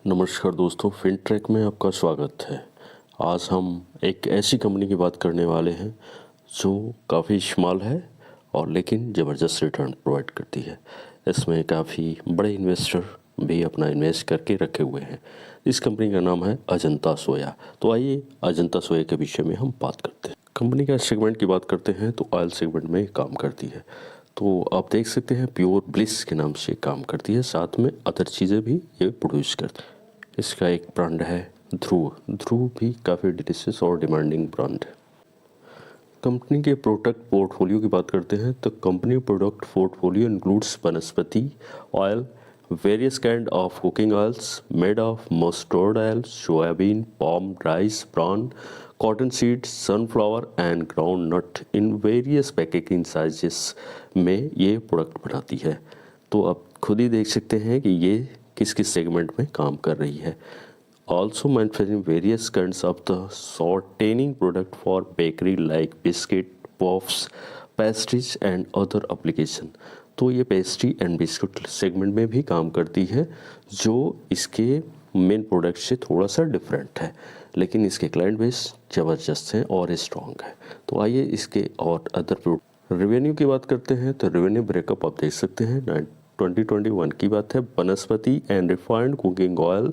नमस्कार दोस्तों, फिनट्रैक में आपका स्वागत है। आज हम एक ऐसी कंपनी की बात करने वाले हैं जो काफ़ी स्मॉल है और लेकिन ज़बरदस्त रिटर्न प्रोवाइड करती है। इसमें काफ़ी बड़े इन्वेस्टर भी अपना इन्वेस्ट करके रखे हुए हैं। इस कंपनी का नाम है अजंता सोया। तो आइए अजंता सोया के विषय में हम बात करते हैं। कंपनी का सेगमेंट की बात करते हैं तो ऑयल सेगमेंट में काम करती है। तो आप देख सकते हैं प्योर ब्लिस के नाम से काम करती है, साथ में अदर चीज़ें भी ये प्रोड्यूस करती है। इसका एक ब्रांड है ध्रुव। ध्रुव भी काफ़ी डिलीशियस और डिमांडिंग ब्रांड है। कंपनी के प्रोडक्ट पोर्टफोलियो की बात करते हैं तो कंपनी प्रोडक्ट पोर्टफोलियो इंक्लूड्स वनस्पति oil, various kind of cooking oils made of mustard oil, soybean, palm, rice bran, cotton seeds, sunflower and groundnut in various packaging sizes में ये product बनाती है। तो आप खुद ही देख सकते हैं कि ये किस किस सेगमेंट में काम कर रही है। Also manufacturing various kinds of the shortening product for bakery like biscuit, puffs, pastries and other application। तो ये पेस्ट्री एंड बिस्कुट सेगमेंट में भी काम करती है, जो इसके मेन प्रोडक्ट से थोड़ा सा डिफरेंट है, लेकिन इसके क्लाइंट बेस ज़बरदस्त है और स्ट्रॉन्ग है। तो आइए इसके और अदर रेवेन्यू की बात करते हैं तो रेवेन्यू ब्रेकअप आप देख सकते हैं। 2021 की बात है। वनस्पति and refined cooking oil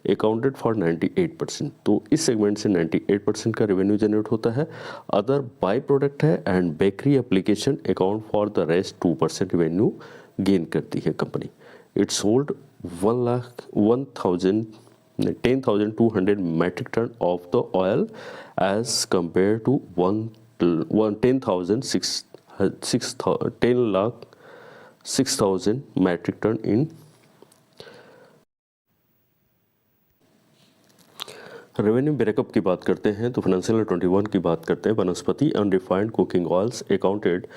accounted for 98%। तो इस सेगमेंट से 98% का रेवेन्यू जनरेट होता है। अदर बाई प्रोडक्ट है and bakery application account for the rest 2% revenue gain करती है company. It sold 10,200 metric ton of the oil as compared to 10,600 metric ton in revenue breakup की बात करते हैं तो फाइनेंशियल 21 की बात करते हैं। वनस्पति unrefined cooking oils accounted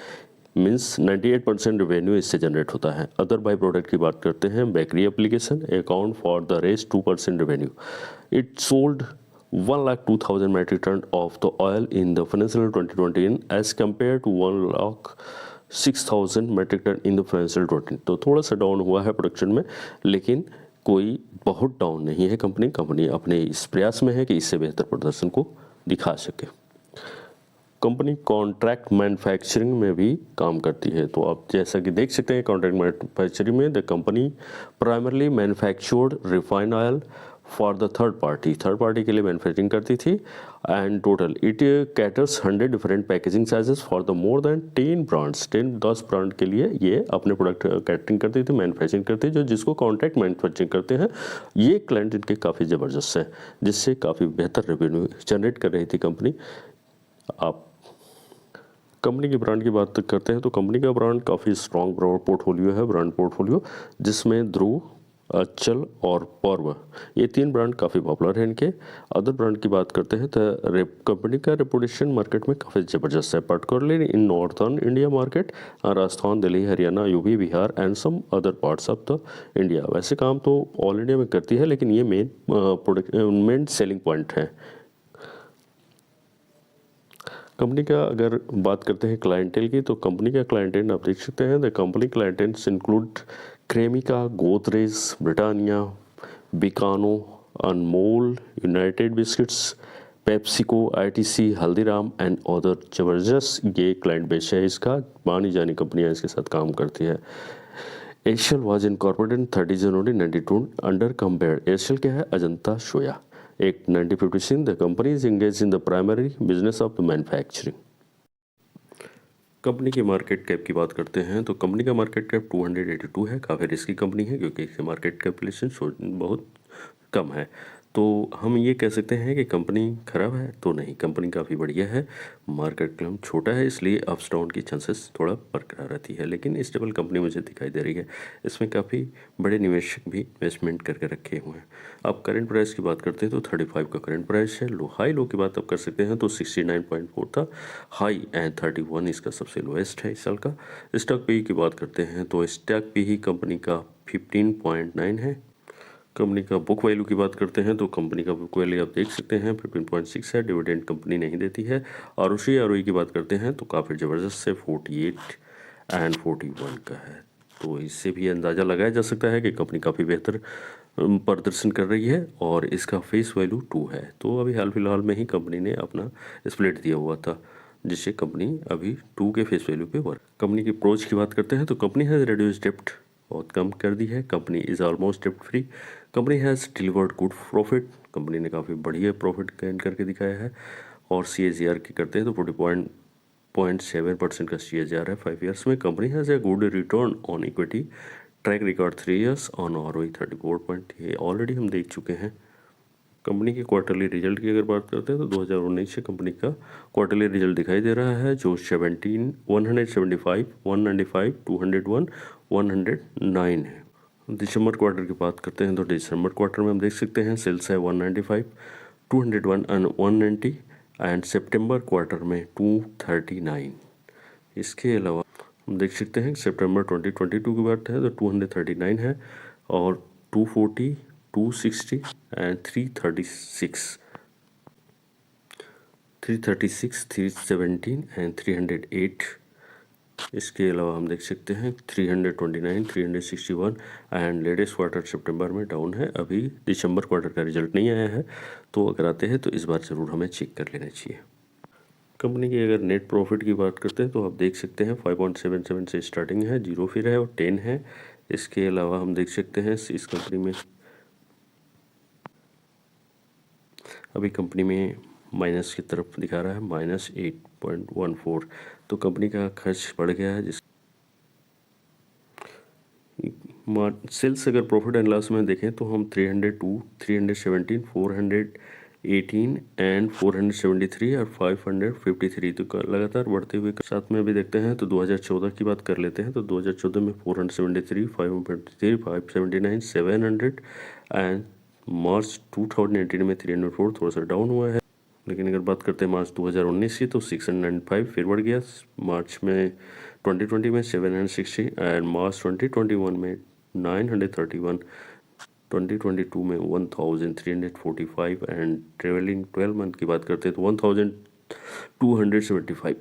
means 98% revenue इससे जनरेट होता है। अदर बाई प्रोडक्ट की बात करते हैं। Bakery application account for the rest 2% revenue. It sold 1,02,000 metric ton of the oil in the financial 2020 as compared to 1,06,000 metric ton in the financial 20। तो थोड़ा सा डाउन हुआ है प्रोडक्शन में, लेकिन कोई बहुत डाउन नहीं है। कंपनी अपने इस प्रयास में है कि इससे बेहतर प्रदर्शन को दिखा सके। कंपनी कॉन्ट्रैक्ट मैन्युफैक्चरिंग में भी काम करती है। तो आप जैसा कि देख सकते हैं कॉन्ट्रैक्ट मैन्युफैक्चरिंग में the company primarily manufactured refined oil for the third party के लिए मैन्युफैक्चरिंग करती थी। And total it caters 100 different packaging sizes for the more than 10 brands. 10 brand के लिए ये अपने प्रोडक्ट कैटरिंग करती थी, मैन्युफैक्चरिंग करती थी, जो जिसको कॉन्ट्रैक्ट मैन्युफैक्चरिंग करते हैं। ये क्लाइंट इनके काफ़ी ज़बरदस्त है, जिससे काफ़ी बेहतर रेवेन्यू जनरेट कर रही थी कंपनी। आप कंपनी की ब्रांड की बात करते हैं तो कंपनी का ब्रांड काफ़ी स्ट्रॉन्ग पोर्टफोलियो है, ब्रांड पोर्टफोलियो, जिसमें ध्रुव, अचल और पर्व, ये 3 ब्रांड काफ़ी पॉपुलर हैं इनके। अदर ब्रांड की बात करते हैं तो कंपनी का रेपुटेशन मार्केट में काफ़ी ज़बरदस्त है, particularly in northern India market, Rajasthan, Delhi, Haryana, UP, Bihar and some other parts of the India. वैसे काम तो ऑल इंडिया में करती है, लेकिन ये मेन सेलिंग पॉइंट है। कंपनी का अगर बात करते हैं क्लाइंटेल की, तो कंपनी का क्लाइंटेल आप देख सकते हैं। The company clienteles include Cremica, Godrej, Britannia, Bikano, Anmol, United Biscuits, PepsiCo, ITC, Haldiram and other. जबरदस्त ये क्लाइंट बेस है इसका, मानी जानी कंपनियां इसके साथ काम करती है। Asian was incorporated in 30 January 1992 under compare. Asian क्या है? अजंता सोया। Act 1956, the company is engaged in the primary business of the manufacturing। Company की मार्केट कैप की बात करते हैं तो कंपनी का मार्केट कैप 282 है। काफ़ी रिस्की कंपनी है क्योंकि इसकी मार्केट कैपिटलाइजेशन बहुत कम है। तो हम ये कह सकते हैं कि कंपनी खराब है तो नहीं, कंपनी काफ़ी बढ़िया है। मार्केट क्लम छोटा है, इसलिए अप्स डाउन की चांसेस थोड़ा बरकरार रहती है, लेकिन स्टेबल कंपनी मुझे दिखाई दे रही है। इसमें काफ़ी बड़े निवेशक भी इन्वेस्टमेंट करके रखे हुए हैं। अब करंट प्राइस की बात करते हैं तो 35 का करंट प्राइस है। हाई लो की बात आप कर सकते हैं तो 69.4 था हाई, एंड 31 इसका सबसे लोएस्ट है इस साल का। स्टॉक पी की बात करते हैं तो स्टॉक पी ही कंपनी का 15.9 है। कंपनी का बुक वैल्यू की बात करते हैं तो कंपनी का बुक वैल्यू आप देख सकते हैं 15.6 है। डिविडेंड कंपनी नहीं देती है। और उसी आरओई की बात करते हैं तो काफ़ी ज़बरदस्त है, 48 एंड 41 का है। तो इससे भी अंदाज़ा लगाया जा सकता है कि कंपनी काफ़ी बेहतर प्रदर्शन कर रही है और इसका फेस वैल्यू 2 है। तो अभी हाल फिलहाल में ही कंपनी ने अपना स्प्लिट दिया हुआ था, जिससे कंपनी अभी 2 के फेस वैल्यू पे वर्क। कंपनी की अप्रोच की बात करते हैं तो कंपनी हैज़ रिड्यूस डेप्ट, बहुत कम कर दी है। कंपनी इज़ ऑलमोस्ट डेप्ट free. Company has delivered good profit, company ने काफ़ी बढ़िया प्रॉफिट गेन करके दिखाया है। और CAGR की करते हैं तो 40.7% का CAGR है 5 ईयर्स में। Company has a good return on equity, track record 3 years on ROE 34 ये ऑलरेडी हम देख चुके हैं। कंपनी के क्वार्टरली रिजल्ट की अगर बात करते हैं तो 2019 से कंपनी का क्वार्टरली रिजल्ट दिखाई दे रहा है, जो 175, 195, 201, 109 है। दिसंबर क्वार्टर की बात करते हैं तो दिसंबर क्वार्टर में हम देख सकते हैं सेल्स है 195, 201 एंड 190 एंड सितंबर क्वार्टर में 239। इसके अलावा हम देख सकते हैं सितंबर 2022 की बात है तो 239 है और 240, 260 एंड 336, 317 एंड 308। इसके अलावा हम देख सकते हैं 329, 361 एंड लेटेस्ट क्वार्टर सितंबर में डाउन है। अभी दिसंबर क्वार्टर का रिजल्ट नहीं आया है, तो अगर आते हैं तो इस बार ज़रूर हमें चेक कर लेना चाहिए। कंपनी की अगर नेट प्रॉफिट की बात करते हैं तो आप देख सकते हैं 5.77 से स्टार्टिंग है, 0 फिर है और 10 है। इसके अलावा हम देख सकते हैं इस कंपनी में अभी कंपनी में माइनस की तरफ दिखा रहा है, -8.14। तो कंपनी का खर्च बढ़ गया है। जिस सेल्स अगर प्रॉफिट एंड लॉस में देखें तो हम 302, 317, 418 एंड 473 और 553 तो लगातार बढ़ते हुए साथ में अभी देखते हैं तो 2014 की बात कर लेते हैं तो 2014 में 473, 553, 579, 700 एंड मार्च 2018 में 304 थोड़ा सा डाउन हुआ है। लेकिन अगर बात करते हैं मार्च 2019 की तो 695 फिर बढ़ गया। मार्च में 2020 में 760 एंड मार्च 2021 में 931, 2022 में 1345 एंड ट्रेवलिंग 12 मंथ की बात करते हैं तो 1275।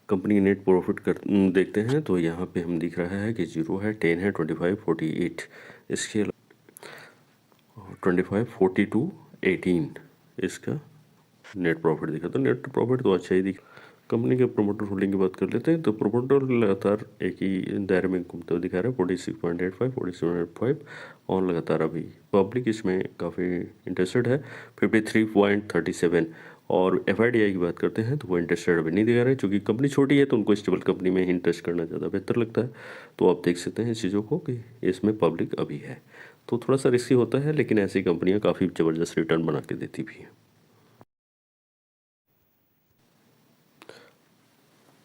कंपनी नेट प्रॉफिट कर देखते हैं तो यहाँ पे हम दिख रहा है कि 0 है, 10 है, 25, 48, इसके 25, 42, 18 इसका नेट प्रॉफिट दिखा। तो नेट प्रॉफिट तो अच्छा ही दिखा। कंपनी के प्रोमोटर होल्डिंग की बात कर लेते हैं तो प्रोमोटर लगातार एक ही दायरे में घूमते हुए दिखा रहा है, 46.85, 47.5 और लगातार अभी पब्लिक इसमें काफ़ी इंटरेस्टेड है, 53.37। और FIDI की बात करते हैं तो वो इंटरेस्टेड अभी नहीं दिखा रहे, क्योंकि कंपनी छोटी है तो उनको स्टेबल कंपनी में इन्वेस्ट करना ज़्यादा बेहतर लगता है। तो आप देख सकते हैं इस चीज़ों को कि इसमें पब्लिक अभी है, तो थोड़ा सा रिस्की होता है, लेकिन ऐसी कंपनियाँ काफ़ी ज़बरदस्त रिटर्न बना के देती भी हैं।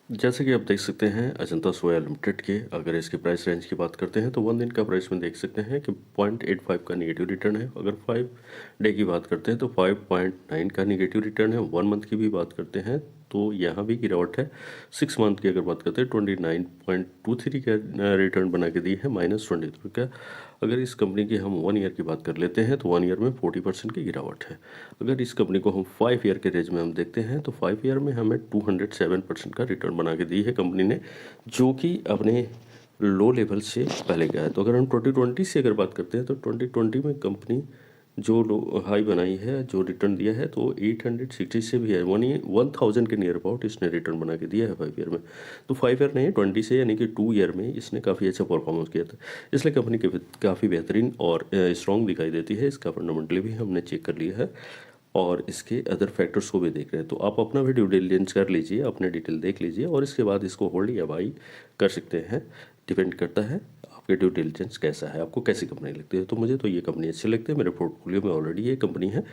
जैसे कि आप देख सकते हैं अजंता सोया लिमिटेड के अगर इसके प्राइस रेंज की बात करते हैं तो 1 दिन का प्राइस में देख सकते हैं कि 0.85 का निगेटिव रिटर्न है। अगर 5 डे की बात करते हैं तो 5.9 का निगेटिव रिटर्न है। 1 मंथ की भी बात करते हैं तो यहाँ भी गिरावट है। 6 मंथ की अगर बात करते हैं 29.23 का रिटर्न बना के दी है, -23 का। अगर इस कंपनी की हम 1 ईयर की बात कर लेते हैं तो 1 ईयर में 40% की गिरावट है। अगर इस कंपनी को हम 5 ईयर के रेंज में हम देखते हैं तो 5 ईयर में हमें 207% का रिटर्न बना के दी है कंपनी ने, जो कि अपने लो लेवल से पहले गया है। तो अगर हम 2020 से अगर बात करते हैं तो 2020 में कंपनी जो लो हाई बनाई है, जो रिटर्न दिया है तो 860 से भी है, 1000 के नियर अबाउट इसने रिटर्न बना के दिया है 5 ईयर में। तो 5 ईयर नहीं, 20 से यानी कि 2 ईयर में इसने काफ़ी अच्छा परफॉर्मेंस किया था, इसलिए कंपनी के काफ़ी बेहतरीन और स्ट्रॉन्ग दिखाई देती है। इसका फंडामेंटली भी हमने चेक कर लिया है और इसके अदर फैक्टर्स को भी देख रहे हैं। तो आप अपना भी ड्यू डिलिजेंस कर लीजिए, अपने डिटेल देख लीजिए और इसके बाद इसको होल्ड या बाई कर सकते हैं। डिपेंड करता है आपके ड्यू डिलिजेंस कैसा है, आपको कैसी कंपनी लगती है। तो मुझे तो ये कंपनी अच्छी लगती है, मेरे पोर्टफोलियो में ऑलरेडी ये कंपनी है,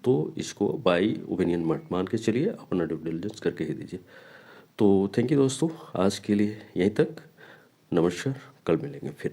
तो इसको बाई ओपिनियन मत मान के चलिए, अपना ड्यू डिलिजेंस करके ही दीजिए। तो थैंक यू दोस्तों, आज के लिए यहीं तक। नमस्कार, कल मिलेंगे फिर।